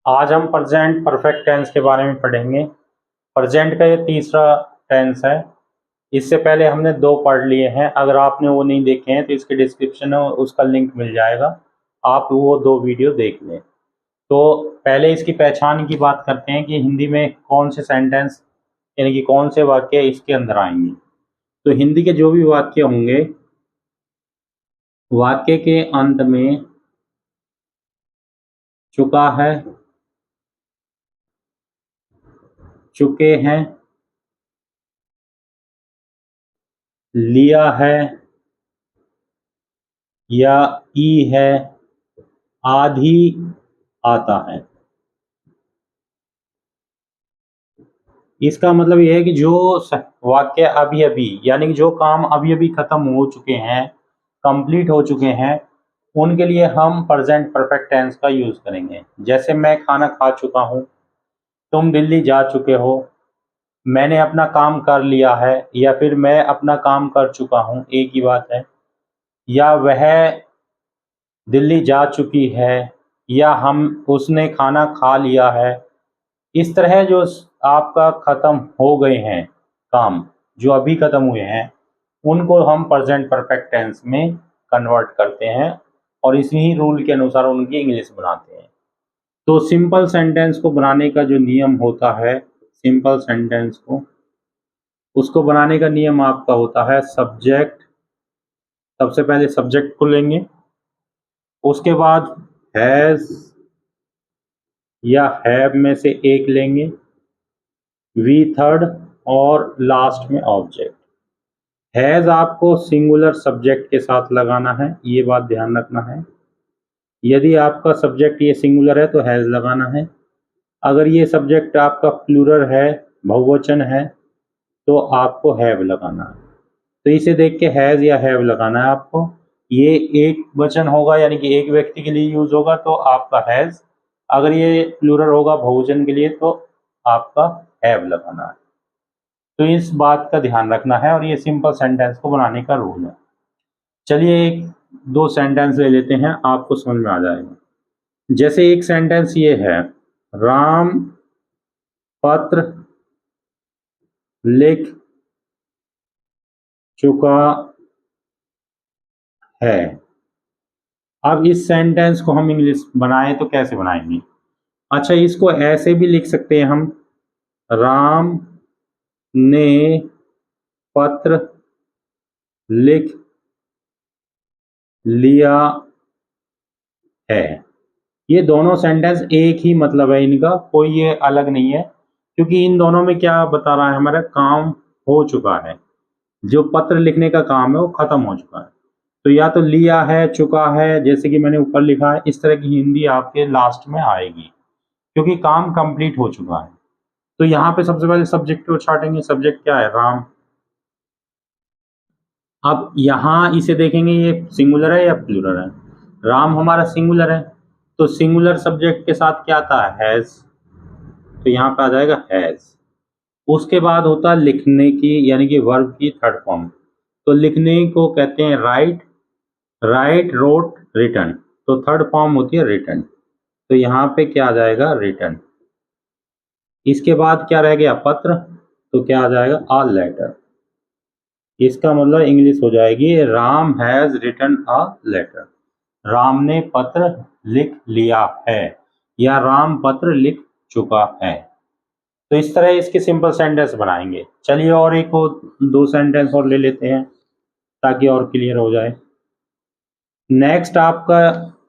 आज हम present perfect tense के बारे में पढ़ेंगे। प्रेजेंट का ये तीसरा टेंस है। इससे पहले हमने दो पढ़ लिए हैं। अगर आपने वो नहीं देखे हैं तो इसके डिस्क्रिप्शन में उसका लिंक मिल जाएगा, आप वो दो वीडियो देख लें। तो पहले इसकी पहचान की बात करते हैं कि हिंदी में कौन से सेंटेंस यानी कि कौन से वाक्य इसके अंदर आएंगे। तो हिंदी के जो भी वाक्य होंगे, वाक्य के अंत में चुका है, चुके हैं, लिया है या ई है आदि आता है। इसका मतलब यह है कि जो वाक्य अभी अभी यानी कि जो काम अभी अभी खत्म हो चुके हैं, कंप्लीट हो चुके हैं, उनके लिए हम प्रेजेंट परफेक्ट टेंस का यूज करेंगे। जैसे मैं खाना खा चुका हूँ, तुम दिल्ली जा चुके हो, मैंने अपना काम कर लिया है या फिर मैं अपना काम कर चुका हूँ, एक ही बात है। या वह दिल्ली जा चुकी है या उसने खाना खा लिया है। इस तरह जो आपका ख़त्म हो गए हैं काम, जो अभी ख़त्म हुए हैं, उनको हम प्रेजेंट परफेक्ट टेंस में कन्वर्ट करते हैं और इसी रूल के अनुसार उनकी इंग्लिश बनाते हैं। तो सिंपल सेंटेंस को बनाने का जो नियम होता है, सिंपल सेंटेंस को उसको बनाने का नियम आपका होता है सब्जेक्ट। सबसे पहले सब्जेक्ट को लेंगे, उसके बाद हैज़ या हैव में से एक लेंगे, वी थर्ड, और लास्ट में ऑब्जेक्ट। हैज़ आपको सिंगुलर सब्जेक्ट के साथ लगाना है, ये बात ध्यान रखना है। यदि आपका सब्जेक्ट ये सिंगुलर है तो हैज़ लगाना है। अगर ये सब्जेक्ट आपका प्लूरल है, बहुवचन है, तो आपको हैव लगाना है। तो इसे देख के हैज़ या हैव लगाना है आपको। ये एक वचन होगा यानी कि एक व्यक्ति के लिए यूज होगा तो आपका हैज़, अगर ये प्लूरल होगा बहुवचन के लिए तो आपका हैव लगाना है। तो इस बात का ध्यान रखना है और ये सिंपल सेंटेंस को बनाने का रूल है। चलिए एक दो सेंटेंस ले लेते हैं, आपको समझ में आ जाएगा। जैसे एक सेंटेंस ये है, राम पत्र लिख चुका है। अब इस सेंटेंस को हम इंग्लिश बनाएं तो कैसे बनाएंगे? अच्छा, इसको ऐसे भी लिख सकते हैं हम, राम ने पत्र लिख लिया है। ये दोनों सेंटेंस एक ही मतलब है इनका, कोई ये अलग नहीं है, क्योंकि इन दोनों में क्या बता रहा है, हमारा काम हो चुका है। जो पत्र लिखने का काम है वो खत्म हो चुका है। तो या तो लिया है, चुका है, जैसे कि मैंने ऊपर लिखा है, इस तरह की हिंदी आपके लास्ट में आएगी, क्योंकि काम कंप्लीट हो चुका है। तो यहाँ पे सबसे पहले सब्जेक्ट को छाटेंगे। सब्जेक्ट क्या है? राम। अब यहाँ इसे देखेंगे, ये सिंगुलर है या प्लूरल है? राम हमारा सिंगुलर है, तो सिंगुलर सब्जेक्ट के साथ क्या आता है? हैज़। तो यहाँ पे आ जाएगा हैज़। उसके बाद होता है लिखने की यानी कि वर्ब की थर्ड फॉर्म। तो लिखने को कहते हैं राइट, राइट, रोट, रिटन। तो थर्ड फॉर्म होती है रिटन। तो यहाँ पे क्या आ जाएगा? रिटन। इसके बाद क्या रह गया? पत्र। तो क्या आ जाएगा? A letter. इसका मतलब इंग्लिश हो जाएगी, Ram has written a letter. Ram ने पत्र लिख लिया है या राम पत्र लिख चुका है। तो इस तरह इसके सिंपल सेंटेंस बनाएंगे। चलिए और एक दो सेंटेंस और ले लेते हैं ताकि और क्लियर हो जाए। नेक्स्ट आपका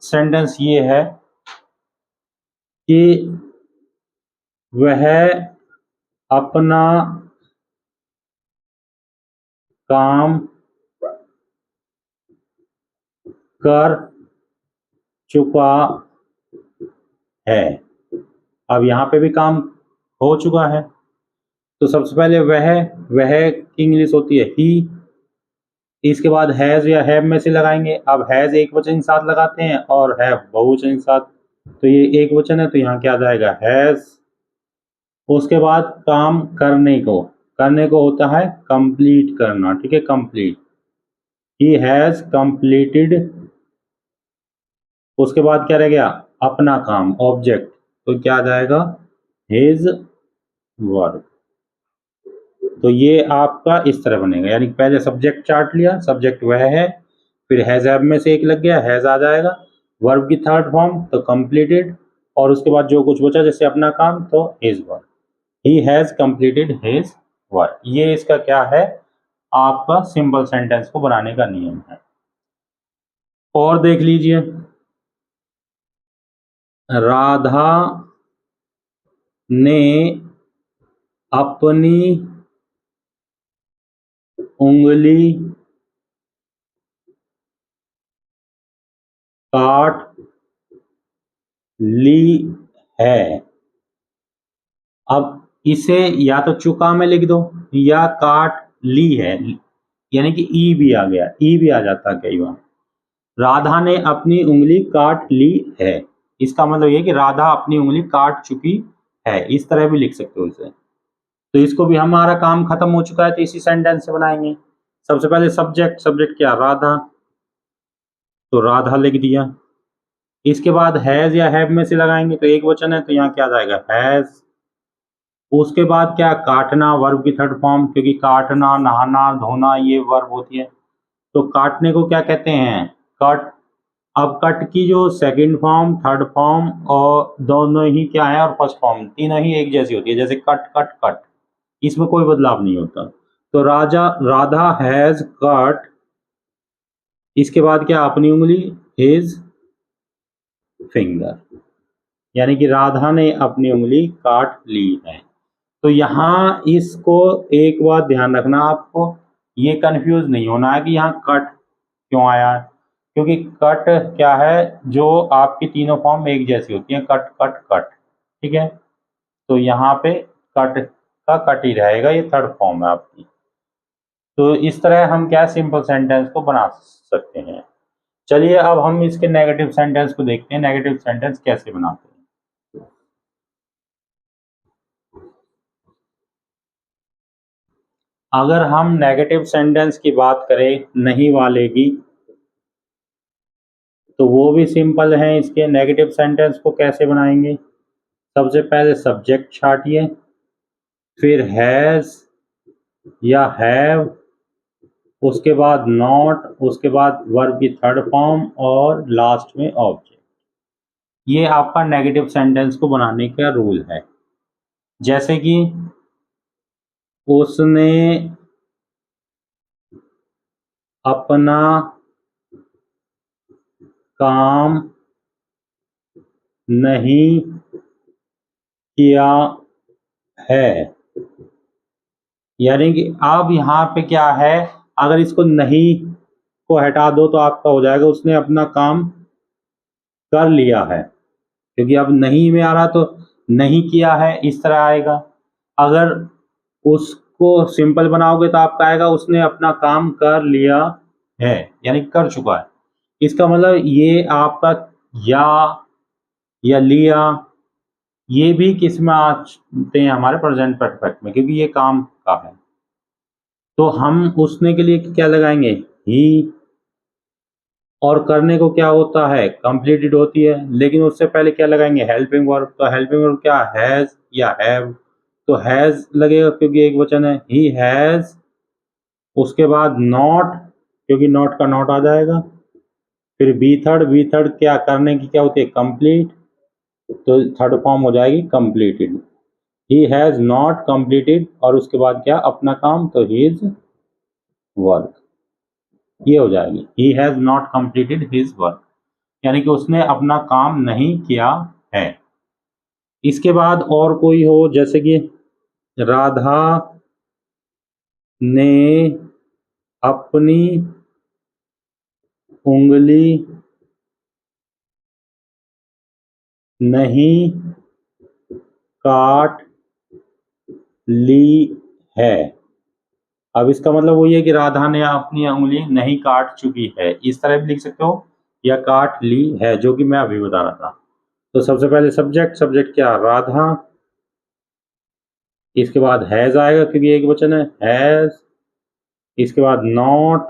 सेंटेंस ये है कि वह अपना काम कर चुका है। अब यहाँ पे भी काम हो चुका है, तो सबसे पहले वह की इंग्लिश होती है ही। इसके बाद हैज या हैव में से लगाएंगे। अब हैज एक वचन के साथ लगाते हैं और हैव बहुवचन के साथ, तो ये एक वचन है तो यहाँ क्या आ जाएगा? हैज। उसके बाद काम करने को होता है कंप्लीट करना, ठीक है, कंप्लीट। He has completed. उसके बाद क्या रह गया? अपना काम, ऑब्जेक्ट। तो क्या आ जाएगा, हिज वर्क। तो ये आपका इस तरह बनेगा, यानी पहले सब्जेक्ट चार्ट लिया, सब्जेक्ट वह है, फिर हैज हैव में से एक लग गया, हैज आ जाएगा, वर्ब की थर्ड फॉर्म तो कंप्लीटेड, और उसके बाद जो कुछ बचा जैसे अपना काम तो his work, he has completed his work. ये इसका क्या है, आपका सिंपल सेंटेंस को बनाने का नियम है। और देख लीजिए, राधा ने अपनी उंगली काट ली है। अब इसे या तो चुका में लिख दो या काट ली है, यानी कि ई भी आ गया, ई भी आ जाता है कई बार। राधा ने अपनी उंगली काट ली है, इसका मतलब ये कि राधा अपनी उंगली काट चुकी है, इस तरह भी लिख सकते हो इसे। तो इसको भी हमारा काम खत्म हो चुका है, तो इसी सेंटेंस से बनाएंगे। सबसे पहले सब्जेक्ट, सब्जेक्ट क्या, राधा, तो राधा लिख दिया। इसके बाद हैज या हैव में से लगाएंगे, तो एक वचन है तो यहाँ क्या जाएगा, हैज। उसके बाद क्या, काटना, वर्ब की थर्ड फॉर्म, क्योंकि काटना, नहाना, धोना ये वर्ब होती है। तो काटने को क्या कहते हैं, कट। अब कट की जो सेकंड फॉर्म, थर्ड फॉर्म और दोनों ही क्या है, और फर्स्ट फॉर्म तीनों ही एक जैसी होती है, जैसे कट कट कट, इसमें कोई बदलाव नहीं होता। तो राधा हैज कट, इसके बाद क्या, अपनी उंगली, हिज फिंगर, यानी कि राधा ने अपनी उंगली काट ली है। तो यहाँ इसको एक बात ध्यान रखना, आपको ये कंफ्यूज नहीं होना है कि यहाँ कट क्यों आया है, क्योंकि कट क्या है, जो आपकी तीनों फॉर्म एक जैसी होती हैं, कट कट कट, ठीक है। तो यहाँ पे कट का कट ही रहेगा, ये थर्ड फॉर्म है आपकी। तो इस तरह हम क्या सिंपल सेंटेंस को बना सकते हैं। चलिए अब हम इसके नेगेटिव सेंटेंस को देखते हैं, नेगेटिव सेंटेंस कैसे बनाते हैं। अगर हम नेगेटिव सेंटेंस की बात करें नहीं वाले की, तो वो भी सिंपल है। इसके नेगेटिव सेंटेंस को कैसे बनाएंगे, सबसे पहले सब्जेक्ट छाटिए, फिर हैज या हैव, उसके बाद नॉट, उसके बाद वर्ब की थर्ड फॉर्म और लास्ट में ऑब्जेक्ट। ये आपका नेगेटिव सेंटेंस को बनाने का रूल है। जैसे कि उसने अपना काम नहीं किया है, यानी कि अब यहाँ पे क्या है, अगर इसको नहीं को हटा दो तो आपका हो जाएगा उसने अपना काम कर लिया है, क्योंकि अब नहीं में आ रहा तो नहीं किया है, इस तरह आएगा। अगर उसको सिंपल बनाओगे तो आपका आएगा उसने अपना काम कर लिया है, यानी कर चुका है। इसका मतलब ये आपका या लिया, ये भी किस में आते हैं, हमारे प्रेजेंट परफेक्ट में, क्योंकि ये काम का है। तो हम उसने के लिए क्या लगाएंगे, ही, और करने को क्या होता है, कंप्लीटेड होती है, लेकिन उससे पहले क्या लगाएंगे, हेल्पिंग वर्ब। तो हेल्पिंग वर्ब क्या, हैज या हैव, तो हैज लगेगा क्योंकि एक वचन है, ही हैज। उसके बाद नॉट, क्योंकि नॉट का नॉट आ जाएगा। फिर बी थर्ड क्या करने की क्या होती है, कंप्लीट, तो थर्ड फॉर्म हो जाएगी completed. He has not completed, और उसके बाद क्या, अपना काम, तो हिज वर्क, ये हो जाएगी, he has not completed his work, यानी कि उसने अपना काम नहीं किया है। इसके बाद और कोई हो, जैसे कि राधा ने अपनी उंगली नहीं काट ली है। अब इसका मतलब वही है कि राधा ने अपनी उंगली नहीं काट चुकी है, इस तरह भी लिख सकते हो, या काट ली है, जो कि मैं अभी बता रहा था। तो सबसे पहले सब्जेक्ट, सब्जेक्ट क्या, राधा, इसके बाद हैज आएगा क्योंकि एक वचन है, हैज। इसके बाद नॉट,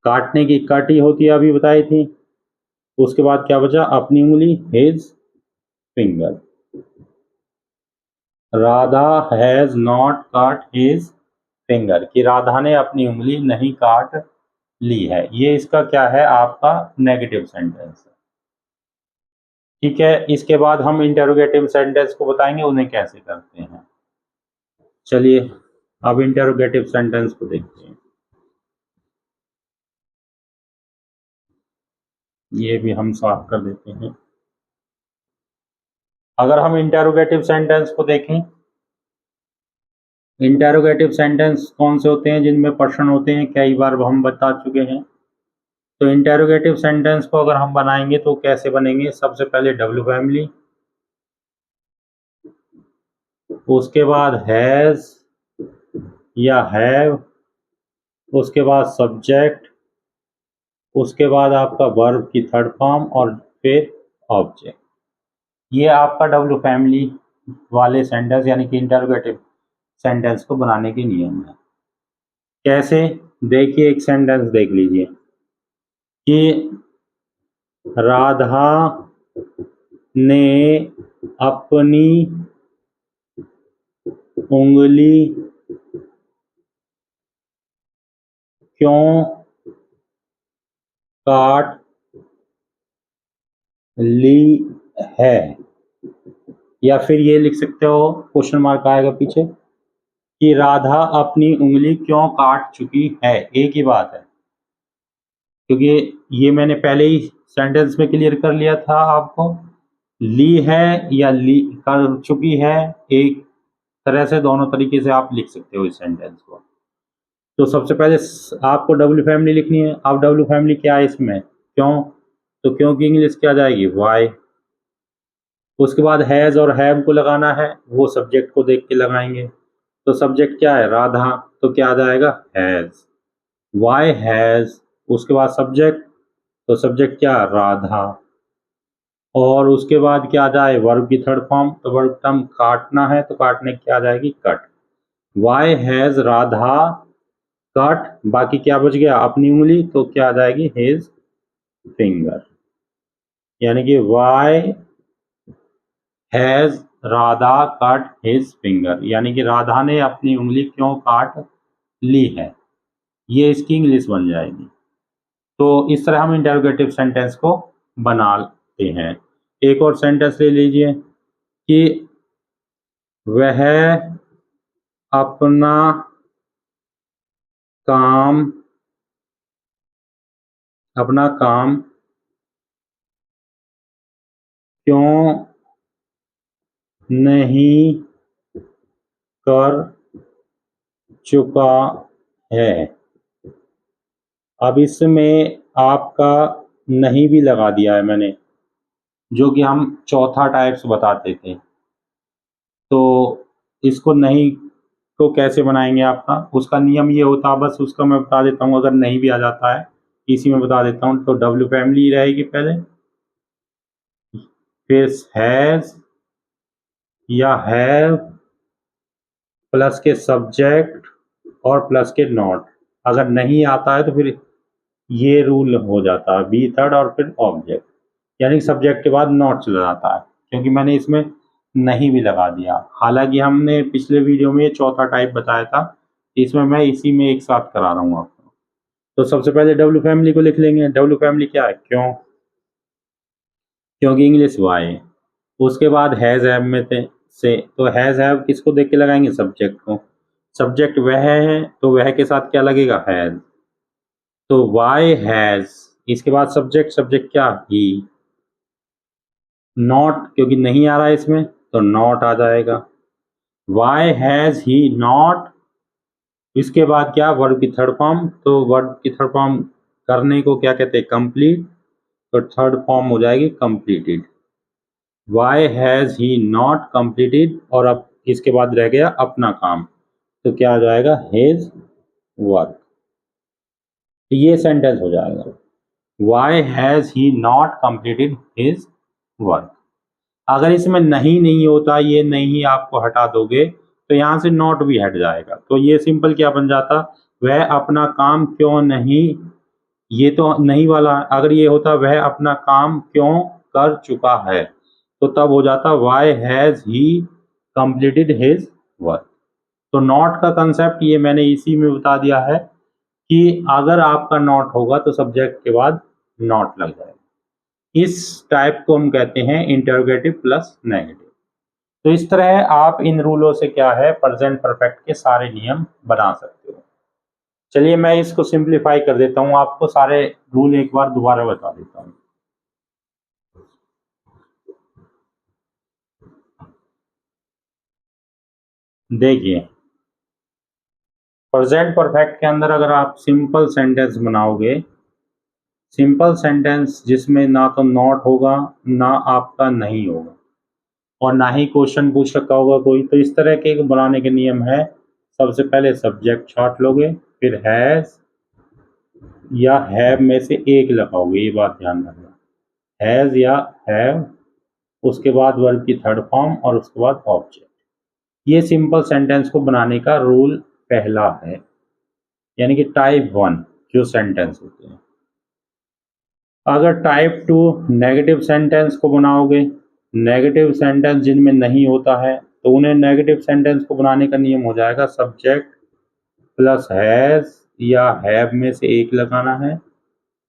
काटने की कट ही होती है, अभी बताई थी। उसके बाद क्या बचा, अपनी उंगली, his, finger. Radha has not cut his finger, कि राधा ने अपनी उंगली नहीं काट ली है। ये इसका क्या है, आपका नेगेटिव सेंटेंस है। ठीक है, इसके बाद हम इंटेरोगेटिव सेंटेंस को बताएंगे उन्हें कैसे करते हैं। चलिए अब इंटेरोगेटिव सेंटेंस को देखते हैं। ये भी हम साफ कर देते हैं। अगर हम इंटेरोगेटिव सेंटेंस को देखें, इंटेरोगेटिव सेंटेंस कौन से होते हैं, जिनमें प्रश्न होते हैं, कई बार हम बता चुके हैं। तो इंटेरोगेटिव सेंटेंस को अगर हम बनाएंगे तो कैसे बनेंगे, सबसे पहले डब्ल्यू फैमिली, उसके बाद हैज या हैव, उसके बाद सब्जेक्ट, उसके बाद आपका वर्ब की थर्ड फॉर्म और फिर ऑब्जेक्ट। ये आपका डब्ल्यू फैमिली वाले सेंटेंस यानी कि इंटेरोगेटिव सेंटेंस को बनाने के नियम है। कैसे, देखिए एक सेंटेंस देख लीजिए कि राधा ने अपनी उंगली क्यों काट ली है, या फिर ये लिख सकते हो, क्वेश्चन मार्क आएगा पीछे, कि राधा अपनी उंगली क्यों काट चुकी है। एक ही बात है, क्योंकि ये मैंने पहले ही सेंटेंस में क्लियर कर लिया था आपको, ली है या ली कर चुकी है, एक तरह से दोनों तरीके से आप लिख सकते हो इस सेंटेंस को। तो सबसे पहले आपको डब्ल्यू फैमिली लिखनी है। अब डब्ल्यू फैमिली क्या है इसमें, क्यों, तो क्यों की इंग्लिश क्या जाएगी, वाई। उसके बाद हैज और हैव को लगाना है, वो सब्जेक्ट को देख के लगाएंगे। तो सब्जेक्ट क्या है, राधा, तो क्या आ जाएगा, हैज, वाई हैज। उसके बाद सब्जेक्ट, तो सब्जेक्ट क्या, राधा, और उसके बाद क्या आ जाए, वर्ब की थर्ड फॉर्म, तो वर्ब टर्म काटना है, तो काटने की क्या आ जाएगी, cut. Why has Radha cut, बाकी क्या बच गया, अपनी उंगली, तो क्या आ जाएगी, हिज फिंगर। यानी कि why has Radha cut his finger, यानी कि राधा ने अपनी उंगली क्यों काट ली है, ये इसकी इंग्लिश बन जाएगी। तो इस तरह हम इंटरोगेटिव सेंटेंस को बना लेते हैं। एक और सेंटेंस ले लीजिए कि वह अपना काम क्यों नहीं कर चुका है। अब इसमें आपका नहीं भी लगा दिया है मैंने, जो कि हम चौथा टाइप्स बताते थे। तो इसको नहीं को कैसे बनाएंगे, आपका उसका नियम ये होता है, बस उसका मैं बता देता हूँ, अगर नहीं भी आ जाता है इसी में बता देता हूँ। तो डब्ल्यू फैमिली रहेगी पहले, फिर हैज या हैव प्लस के सब्जेक्ट और प्लस के नॉट। अगर नहीं आता है तो फिर ये रूल हो जाता है, बी थर्ड और फिर ऑब्जेक्ट, यानी सब्जेक्ट के बाद नॉट चला जाता है, क्योंकि मैंने इसमें नहीं भी लगा दिया। हालांकि हमने पिछले वीडियो में चौथा टाइप बताया था, इसमें मैं इसी में एक साथ करा रहा हूँ आपको। तो सबसे पहले डब्ल्यू फैमिली को लिख लेंगे। डब्ल्यू फैमिली क्या है, क्यों, क्योंकि इंग्लिश वाई। उसके बाद हैज हैव में से, तो हैज हैव किसको देख के लगाएंगे, सब्जेक्ट को। सब्जेक्ट वह है, तो वह के साथ क्या लगेगा, हैज। तो वाई हैज, इसके बाद सब्जेक्ट, सब्जेक्ट क्या, ही। नॉट, क्योंकि नहीं आ रहा है इसमें, तो नॉट आ जाएगा। वाई हैज ही नॉट, इसके बाद क्या, वर्ब की थर्ड फॉर्म, तो वर्ब की थर्ड फॉर्म करने को क्या कहते हैं, कंप्लीट, तो थर्ड फॉर्म हो जाएगी completed. Why has he not completed, और अब इसके बाद रह गया अपना काम, तो क्या आ जाएगा, हिज वर्क। ये सेंटेंस हो जाएगा, why has he not completed his work. अगर इसमें नहीं होता, ये नहीं आपको हटा दोगे तो यहाँ से नॉट भी हट जाएगा, तो ये सिंपल क्या बन जाता, वह अपना काम क्यों नहीं, ये तो नहीं वाला, अगर ये होता वह अपना काम क्यों कर चुका है, तो तब हो जाता why has he completed his work. तो नॉट का कंसेप्ट ये मैंने इसी में बता दिया है कि अगर आपका नॉट होगा तो सब्जेक्ट के बाद नॉट लग जाएगा। इस टाइप को हम कहते हैं इंटरोगेटिव प्लस नेगेटिव। तो इस तरह आप इन रूलों से क्या है प्रेजेंट परफेक्ट के सारे नियम बना सकते हो। चलिए मैं इसको सिंप्लीफाई कर देता हूँ, आपको सारे रूल एक बार दोबारा बता देता हूँ। देखिए प्रेजेंट परफेक्ट के अंदर अगर आप सिंपल सेंटेंस बनाओगे, सिंपल सेंटेंस जिसमें ना तो नॉट होगा ना आपका नहीं होगा और ना ही क्वेश्चन पूछ रखा होगा कोई, तो इस तरह के बनाने के नियम है। सबसे पहले सब्जेक्ट छांट लोगे, फिर हैज या हैव में से एक लगाओगे, ये बात ध्यान रखना, हैज या हैव, उसके बाद वर्ब की थर्ड फॉर्म और उसके बाद ऑब्जेक्ट। ये सिंपल सेंटेंस को बनाने का रूल पहला है, यानी कि टाइप 1 जो सेंटेंस होते हैं। अगर टाइप 2 नेगेटिव सेंटेंस को बनाओगे, नेगेटिव सेंटेंस जिनमें नहीं होता है, तो उन्हें नेगेटिव सेंटेंस को बनाने का नियम हो जाएगा सब्जेक्ट प्लस हैज या हैव में से एक लगाना है,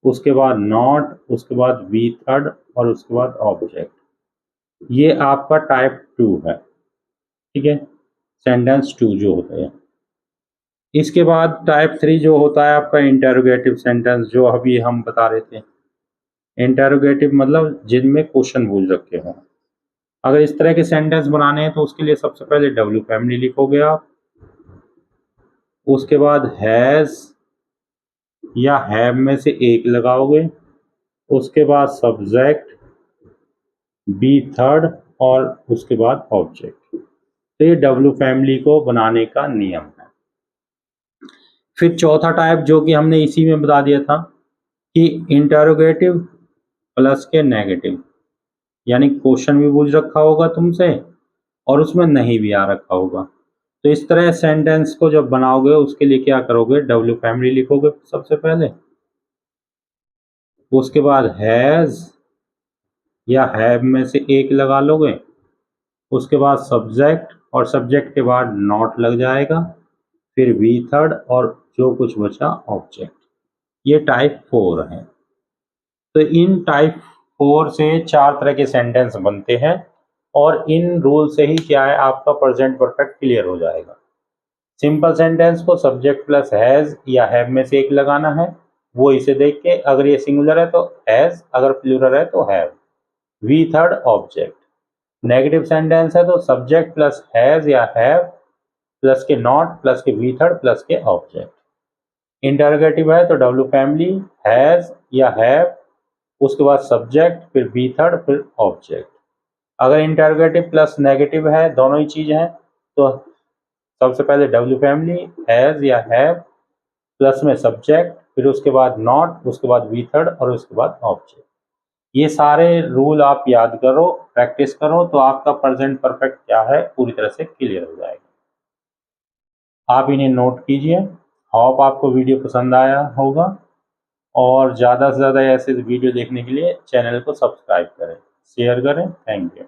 उसके बाद नॉट, उसके बाद वी थर्ड और उसके बाद ऑब्जेक्ट। ये आपका टाइप 2 है, ठीक है, सेंटेंस 2 जो होता है। इसके बाद टाइप 3 जो होता है आपका इंटरोगेटिव सेंटेंस, जो अभी हम बता रहे थे। इंटरोगेटिव मतलब जिनमें क्वेश्चन पूछ रखे हों। अगर इस तरह के सेंटेंस बनाने हैं तो उसके लिए सबसे पहले डब्ल्यू फैमिली लिखोगे आप, उसके बाद हैज या हैव में से एक लगाओगे, उसके बाद सब्जेक्ट, बी थर्ड और उसके बाद ऑब्जेक्ट। तो ये डब्ल्यू फैमिली को बनाने का नियम है। फिर चौथा टाइप जो कि हमने इसी में बता दिया था कि इंटरोगेटिव प्लस के नेगेटिव, यानी क्वेश्चन भी पूछ रखा होगा तुमसे और उसमें नहीं भी आ रखा होगा। तो इस तरह सेंटेंस को जब बनाओगे उसके लिए क्या करोगे, डब्ल्यू फैमिली लिखोगे सबसे पहले, उसके बाद हैज या हैव में से एक लगा लोगे, उसके बाद सब्जेक्ट और सब्जेक्ट के बाद नॉट लग जाएगा, फिर वी थर्ड और जो कुछ बचा ऑब्जेक्ट। ये टाइप 4 है। तो इन टाइप 4 से 4 तरह के सेंटेंस बनते हैं और इन रूल से ही क्या है आपका प्रेजेंट परफेक्ट क्लियर हो जाएगा। सिंपल सेंटेंस को सब्जेक्ट प्लस हैज या हैव में से एक लगाना है, वो इसे देख के, अगर ये सिंगुलर है तो हैज, अगर प्लूरल है तो have, V third object. Negative sentence है तो सब्जेक्ट प्लस हैज या हैव प्लस के नॉट प्लस के वी थर्ड प्लस के ऑब्जेक्ट। इंटरोगेटिव है तो डब्ल्यू फैमिली, हैज या हैव, उसके बाद सब्जेक्ट, फिर बी थर्ड, फिर ऑब्जेक्ट। अगर इंटरोगेटिव प्लस नेगेटिव है, दोनों ही चीज हैं, तो सबसे पहले डब्ल्यू फैमिली, हैज या हैव प्लस में सब्जेक्ट, फिर उसके बाद नॉट, उसके बाद वी थर्ड और उसके बाद ऑब्जेक्ट। ये सारे रूल आप याद करो, प्रैक्टिस करो, तो आपका प्रेजेंट परफेक्ट क्या है पूरी तरह से क्लियर हो जाएगा। आप इन्हें नोट कीजिए। होप आपको वीडियो पसंद आया होगा और ज़्यादा से ज़्यादा ऐसे वीडियो देखने के लिए चैनल को सब्सक्राइब करें, शेयर करें। Thank you.